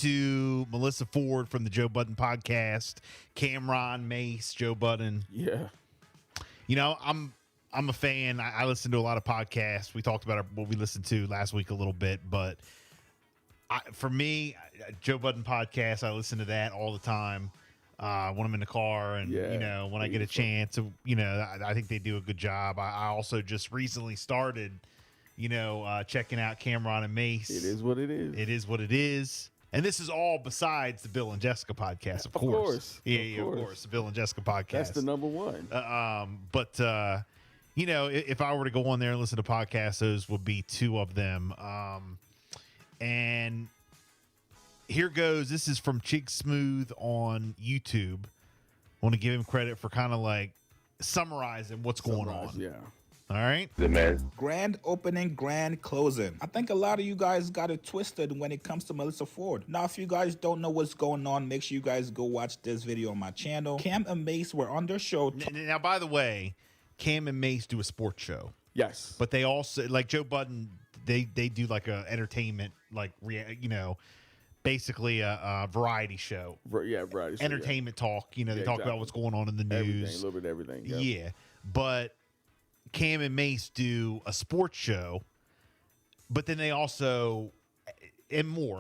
To Melissa Ford from the Joe Budden podcast, Cameron Mace, Joe Budden. Yeah. I'm a fan. I listen to a lot of podcasts. We talked about what we listened to last week a little bit, but for me, Joe Budden podcast, I listen to that all the time when I'm in the car, and when I get a chance. I think they do a good job. I also just recently started, checking out Cameron and Mace. It is what it is. It is what it is. And this is all besides the Bill and Jessica podcast, of course. Yeah, of course. The Bill and Jessica podcast. That's the number one. If I were to go on there and listen to podcasts, those would be two of them. And here goes. This is from Chig Smooth on YouTube. I want to give him credit for kind of like summarizing what's going on. Yeah. All right. The man. Grand opening, grand closing. I think a lot of you guys got it twisted when it comes to Melissa Ford. Now, if you guys don't know what's going on, make sure you guys go watch this video on my channel. Cam and Mace were on their show. Now, by the way, Cam and Mace do a sports show. Yes. But they also, like Joe Budden, they do like a entertainment, basically a variety show. Variety show. Entertainment talk. They talk about what's going on in the news. A little bit of everything. Yep. Yeah. But Cam and Mace do a sports show, but then they also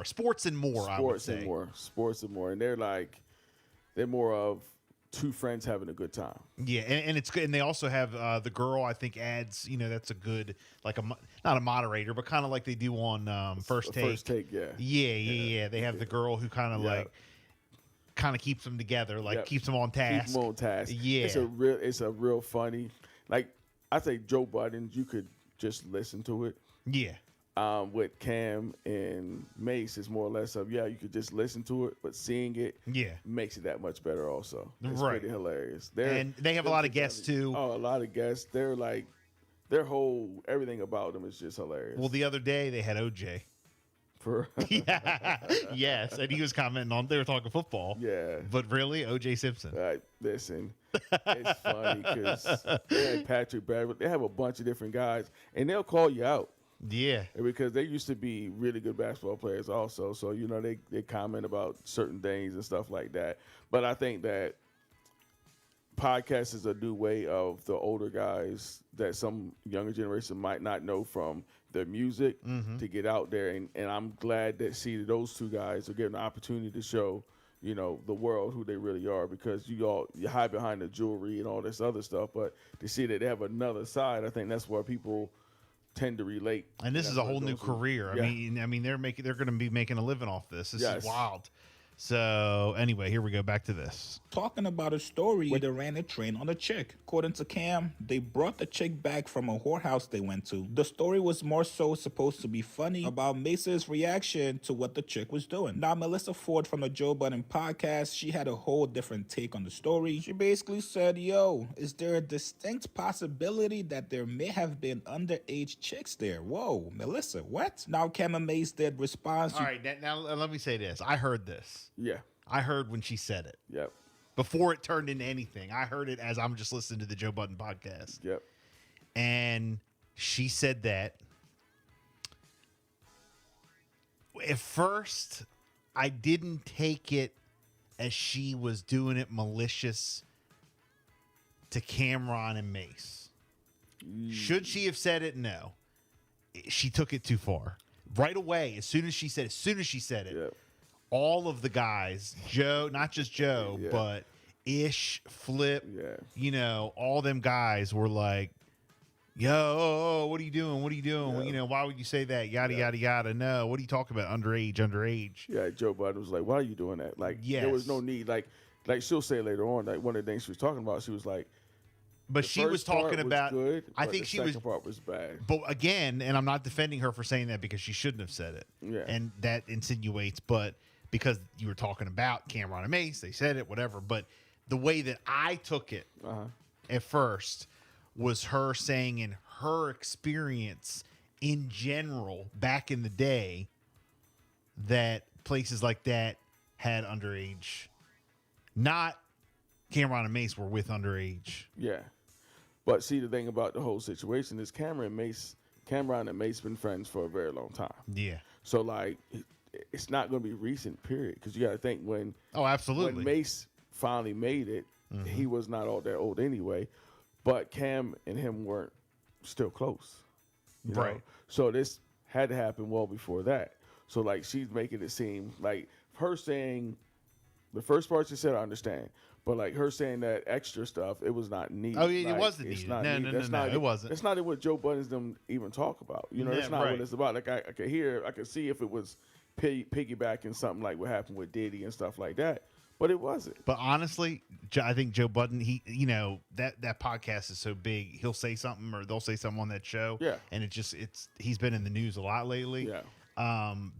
sports and more. I would say sports and more, and they're more of two friends having a good time. Yeah, and it's good. And they also have the girl. I think adds. That's a good not a moderator, but kind of like they do on First Take. First Take, yeah. Yeah. They have the girl who kind of keeps them together, keeps them on task. Keep them on task. Yeah, it's a real funny. I think Joe Budden, you could just listen to it. Yeah. With Cam and Mace, it's more or less of you could just listen to it, but seeing it, makes it that much better. Also, it's pretty hilarious. And they have a lot of guests too. Oh, a lot of guests. They're their whole everything about them is just hilarious. Well, the other day they had OJ. Yeah, yes, and he was commenting on they were talking football. Yeah, but really, OJ Simpson. Listen, it's funny because they had Patrick Bradford. They have a bunch of different guys, and they'll call you out. Yeah, because they used to be really good basketball players, also. So they comment about certain things and stuff like that. But I think that podcast is a new way of the older guys that some younger generation might not know from their music to get out there. And I'm glad that those two guys are getting the opportunity to show, the world who they really are, because you hide behind the jewelry and all this other stuff. But to see that they have another side, I think that's where people tend to relate. And this is a whole new career. I mean, they're going to be making a living off this. This is wild. So anyway, here we go. Back to this. Talking about a story where they ran a train on a chick. According to Cam, they brought the chick back from a whorehouse they went to. The story was more so supposed to be funny about Mace's reaction to what the chick was doing. Now, Melissa Ford from the Joe Budden podcast, she had a whole different take on the story. She basically said, is there a distinct possibility that there may have been underage chicks there? Whoa, Melissa, what? Now, Cam and Mace did respond. All right, now let me say this. I heard this. Yeah. I heard when she said it. Yep. Before it turned into anything. I heard it as I'm just listening to the Joe Budden podcast. Yep. And she said that. At first, I didn't take it as she was doing it malicious to Cameron and Mace. Should she have said it? No. She took it too far. Right away, as soon as she said it, Yep. all of the guys, Joe, not just Joe, but Ish, Flip, all them guys were like, yo, what are you doing? What are you doing? Yeah. Why would you say that? Yada, yada, yada. No, what are you talking about? Underage. Yeah, Joe Budden was like, why are you doing that? There was no need. Like she'll say later on, one of the things she was talking about, she was like, but she was talking about, good, I think she was, the second part was bad. But again, and I'm not defending her for saying that because she shouldn't have said it. Yeah. And that insinuates, but because you were talking about Cameron and Mace, they said it, whatever. But the way that I took it at first was her saying in her experience in general back in the day that places like that had underage. Not Cameron and Mace were with underage. Yeah. But see, the thing about the whole situation is Cameron and Mace been friends for a very long time. Yeah. So it's not going to be recent. Period. Because you got to think when absolutely. when Mace finally made it, he was not all that old anyway. But Cam and him weren't still close. You know? Right. So this had to happen well before that. So like she's making it seem like her saying the first part she said I understand, but like her saying that extra stuff, it was not needed. Oh, yeah, it Like, wasn't it's needed. not No, needed. no, That's no, not, it wasn't. That's not what Joe Budden's them even talk about. You know, Yeah, that's not right. what it's about. Like I could hear, I could see if it was piggybacking something like what happened with Diddy and stuff like that, but it wasn't. But honestly, I think Joe Budden, he, that podcast is so big, he'll say something or they'll say something on that show. Yeah. And he's been in the news a lot lately. Yeah.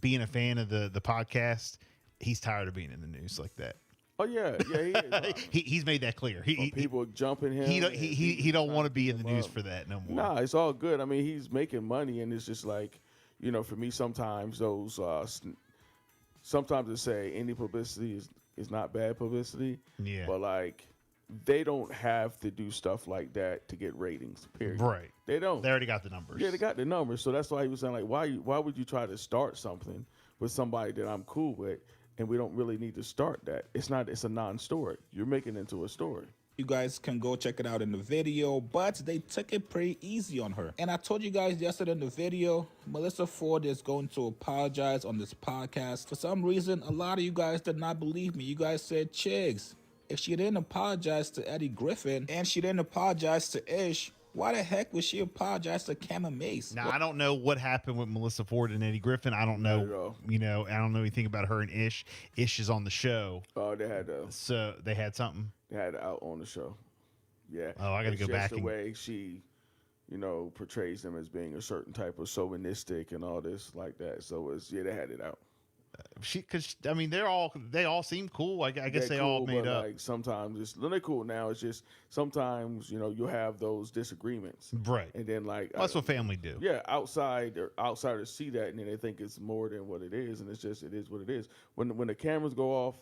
Being a fan of the podcast, he's tired of being in the news like that. Oh yeah, he is. He's made that clear. People jumping him. He don't want to be in the news for that no more. Nah, it's all good. I mean, he's making money, and it's just like, for me, sometimes those, sometimes they say any publicity is not bad publicity. Yeah. But like, they don't have to do stuff like that to get ratings. Period. Right. They don't. They already got the numbers. Yeah, they got the numbers. So that's why he was saying like, why would you try to start something with somebody that I'm cool with, and we don't really need to start that? It's a non-story. You're making it into a story. You guys can go check it out in the video, but they took it pretty easy on her. And I told you guys yesterday in the video, Melissa Ford is going to apologize on this podcast. For some reason, a lot of you guys did not believe me. You guys said, Chigs, if she didn't apologize to Eddie Griffin and she didn't apologize to Ish, why the heck would she apologize to Cam and Mace? Now, I don't know what happened with Melissa Ford and Eddie Griffin. I don't know, I don't know anything about her and Ish. Ish is on the show. Oh, they had So they had something? They had out on the show. Yeah. Oh, I got to go back. The way she, portrays them as being a certain type of chauvinistic and all this like that. So they had it out. They all seem cool. I guess they cool, all made but up. Like sometimes they're cool now. It's just sometimes you'll have those disagreements, Right. And then like Well, that's what family do. Yeah, outsiders see that and then they think it's more than what it is, and it is what it is. When the cameras go off,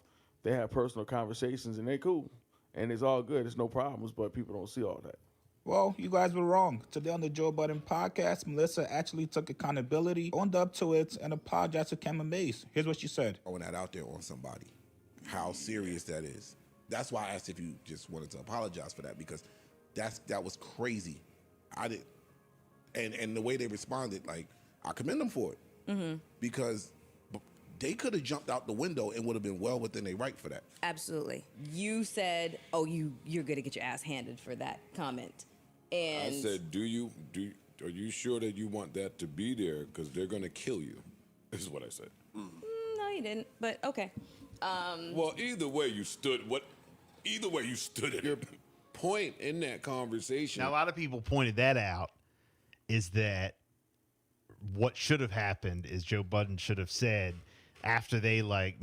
they have personal conversations and they're cool, and it's all good. There's no problems, but people don't see all that. Well, you guys were wrong. Today on the Joe Budden podcast, Melissa actually took accountability, owned up to it, and apologized to Cam and Mace. Here's what she said. Throwing that out there on somebody, how serious that is. That's why I asked if you just wanted to apologize for that, because that was crazy. I did, and the way they responded, like, I commend them for it, because they could have jumped out the window and would have been well within their right for that. Absolutely. You said, "Oh, you're going to get your ass handed for that comment," and I said, are you sure that you want that to be there? Because they're going to kill you. This is what I said. No, you didn't. But okay. Well, either way you stood at your point in that conversation. Now, a lot of people pointed that out, is that what should have happened is Joe Budden should have said, after they were like,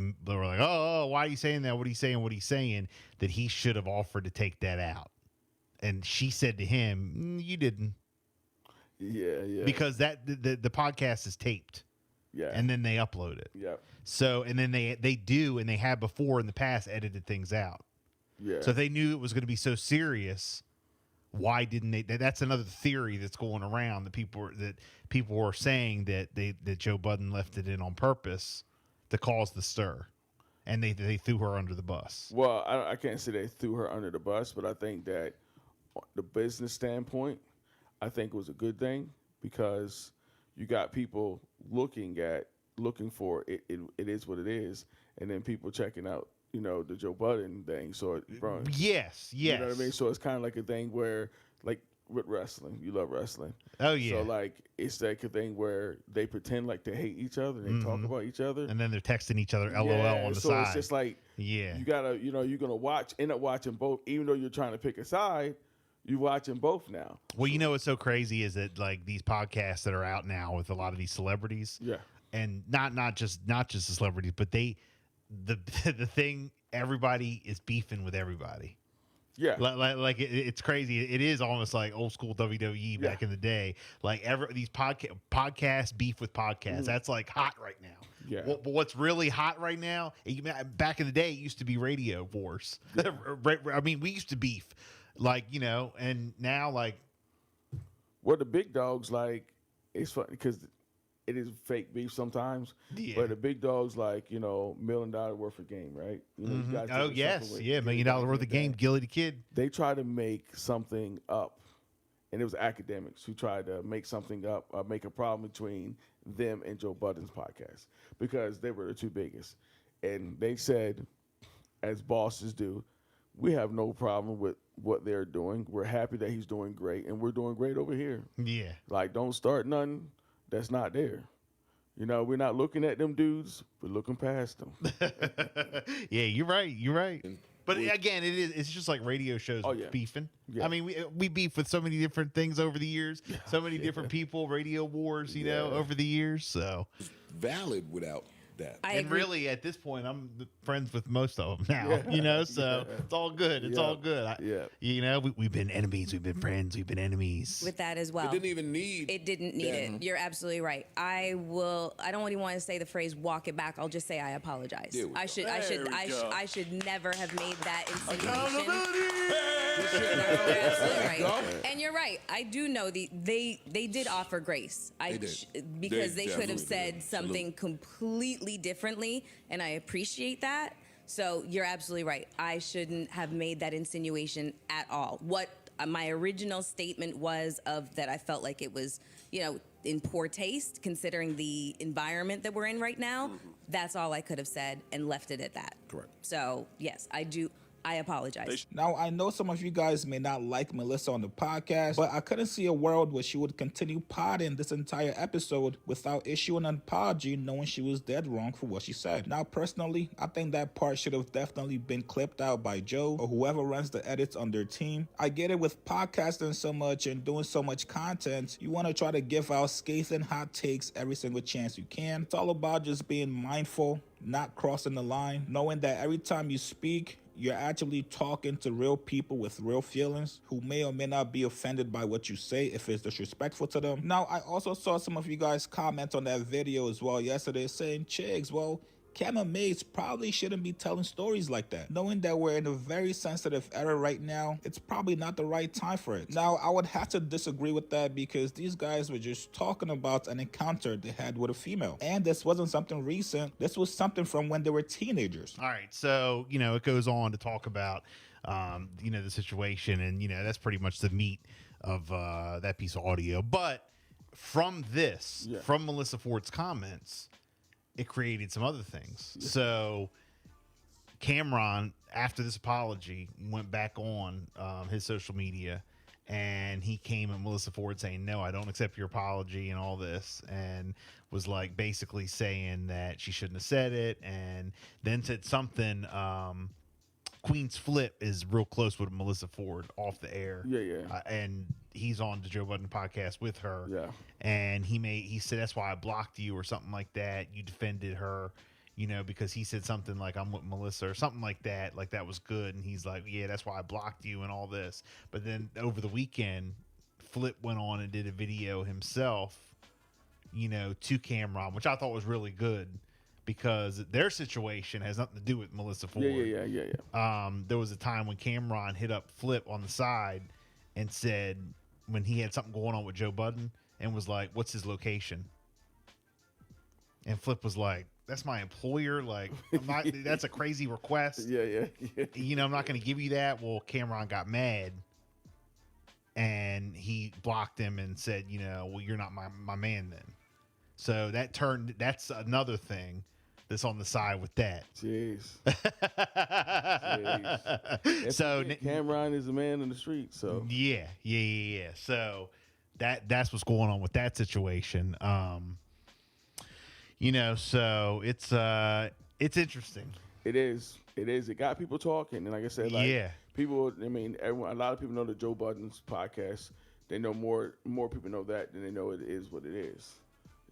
oh, why are you saying that? What are you saying? What are you saying? That he should have offered to take that out. And she said to him, you didn't. Yeah. Because the podcast is taped. Yeah. And then they upload it. Yeah. So, and then they do, and they have before in the past edited things out. Yeah. So if they knew it was going to be so serious, why didn't they? That's another theory that's going around that people were saying that Joe Budden left it in on purpose to cause the stir, and they threw her under the bus. Well, I can't say they threw her under the bus, but I think that the business standpoint, I think it was a good thing, because you got people looking for it. It is what it is, and then people checking out, the Joe Budden thing. So Yes. You know what I mean? So it's kind of like a thing where, like with wrestling, you love wrestling. Oh yeah. So like it's like a thing where they pretend like they hate each other and they talk about each other, and then they're texting each other LOL on the so side. it's just like, yeah, you gotta, you're gonna end up watching both, even though you're trying to pick a side. You're watching both now. Well, what's so crazy is that like these podcasts that are out now with a lot of these celebrities, and not just the celebrities, but the thing, everybody is beefing with everybody. Yeah, like it's crazy. It is almost like old school WWE back in the day. Like these podcasts beef with podcasts. That's like hot right now. Yeah. But what's really hot right now? Back in the day, it used to be radio wars. Yeah. I mean, we used to beef, and now like. Well, the big dogs, like, it's funny because it is fake beef sometimes. Yeah. But the big dogs, like, you know, $1 million worth of game, right? You know, you guys Oh take yes, something with yeah, $1 million worth of game, Gilly the Kid. They try to make something up, and it was academics who tried to make something up, make a problem between them and Joe Budden's podcast because they were the two biggest. And they said, as bosses do, we have no problem with what they're doing. We're happy that he's doing great, and we're doing great over here. Yeah. Like, don't start nothing that's not there. You know, we're not looking at them dudes. We're looking past them. Yeah, you're right. You're right. But again, it's just like radio shows Oh, yeah. beefing. Yeah. I mean, we beef with so many different things over the years. So many different people, radio wars, you know, over the years. So Valid without that. I and agree. really, at this point, I'm friends with most of them now. You know, so it's all good. It's Yeah. all good. Yeah. You know, we've been enemies. We've been friends. We've been enemies. with that as well. It didn't even need. It didn't need it. You're absolutely right. I don't even want to say the phrase "walk it back." I'll just say I apologize. There we I go. should. There we go. I should never have made that insinuation. Hey! You're absolutely right. And you're right. I do know they did offer grace. They did. Because They they could have definitely said did. something completely differently, and I appreciate that. So you're absolutely right. I shouldn't have made that insinuation at all. What my original statement was of that I felt like it was, you know, in poor taste considering the environment that we're in right now. That's all I could have said and left it at that. Correct. So yes, I do. I apologize. Now, I know some of you guys may not like Melissa on the podcast, but I couldn't see a world where she would continue podding this entire episode without issuing an apology, knowing she was dead wrong for what she said. Now, personally, I think that part should have definitely been clipped out by Joe or whoever runs the edits on their team. I get it with podcasting so much and doing so much content, you want to try to give out scathing hot takes every single chance you can. It's all about just being mindful, not crossing the line, knowing that every time you speak, you're actually talking to real people with real feelings who may or may not be offended by what you say if it's disrespectful to them. Now, I also saw some of you guys comment on that video as well yesterday saying, Chigs, well, Cam and Mace probably shouldn't be telling stories like that. Knowing that we're in a very sensitive era right now, it's probably not the right time for it. Now, I would have to disagree with that because these guys were just talking about an encounter they had with a female. And this wasn't something recent. This was something from when they were teenagers. All right, so you know it goes on to talk about you know the situation, and you know that's pretty much the meat of that piece of audio. But from this, from Melissa Ford's comments, it created some other things. So Cameron, after this apology, went back on his social media, and he came at Melissa Ford saying, "No, I don't accept your apology," and all this, and was like basically saying that she shouldn't have said it, and then said something. Queen's Flip is real close with Melissa Ford off the air. And he's on the Joe Budden podcast with her. Yeah. And he said, that's why I blocked you or something like that. You defended her, you know, because he said something like, I'm with Melissa or something like that was good. And he's like, yeah, that's why I blocked you and all this. But then over the weekend, Flip went on and did a video himself, you know, to Cameron, which I thought was really good. Because their situation has nothing to do with Melissa Ford. There was a time when Cameron hit up Flip on the side and said, when he had something going on with Joe Budden, and was like, what's his location? And Flip was like, that's my employer. Like, I'm not, that's a crazy request. You know, I'm not going to give you that. Well, Cameron got mad and he blocked him and said, you know, well, you're not my man then. So that's another thing that's on the side with that. Jeez. So Cameron is a man in the street. So yeah. So that's what's going on with that situation. You know, so it's interesting. It is. It got people talking, and like I said, people. I mean, everyone. A lot of people know the Joe Budden's podcast. They know more people know that than they know it is what it is.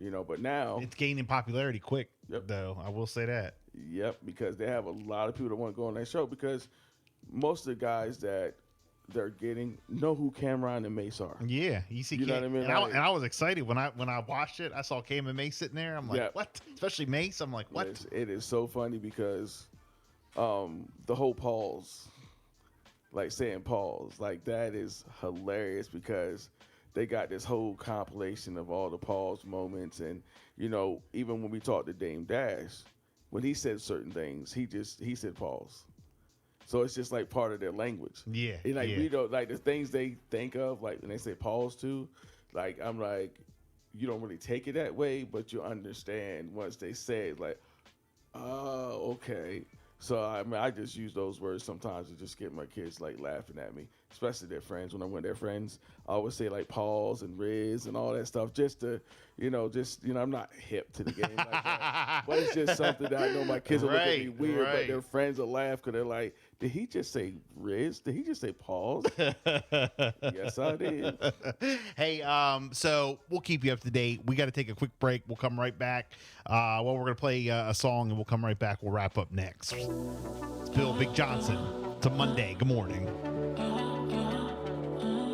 You know, but now it's gaining popularity quick, though. I will say that. Yep, because they have a lot of people that want to go on that show because most of the guys that they're getting know who Cameron and Mace are. Yeah, you see, you know what I mean? And I was excited when I watched it. I saw Cam and Mace sitting there. I'm like, what? Especially Mace. I'm like, what? It is so funny because the whole pause, like saying pause, like that is hilarious because they got this whole compilation of all the pause moments. And, you know, even when we talked to Dame Dash, when he said certain things, he said pause. So it's just like part of their language. Yeah. And like, yeah. we don't, like the things they think of, like when they say pause to, like, I'm like, you don't really take it that way, but you understand once they say it, like, oh, okay. So I mean, I just use those words sometimes to just get my kids like laughing at me, especially their friends. When I'm with their friends, I always say like pause and Riz and all that stuff, just to, I'm not hip to the game like that, but it's just something that I know my kids will look at me weird, but their friends will laugh because they're like, did he just say Riz? Did he just say pause? Yes, I did. Hey, so we'll keep you up to date. We got to take a quick break. We'll come right back. Well, we're going to play a song and we'll come right back. We'll wrap up next. It's Bill Big Johnson. It's a Monday. Good morning.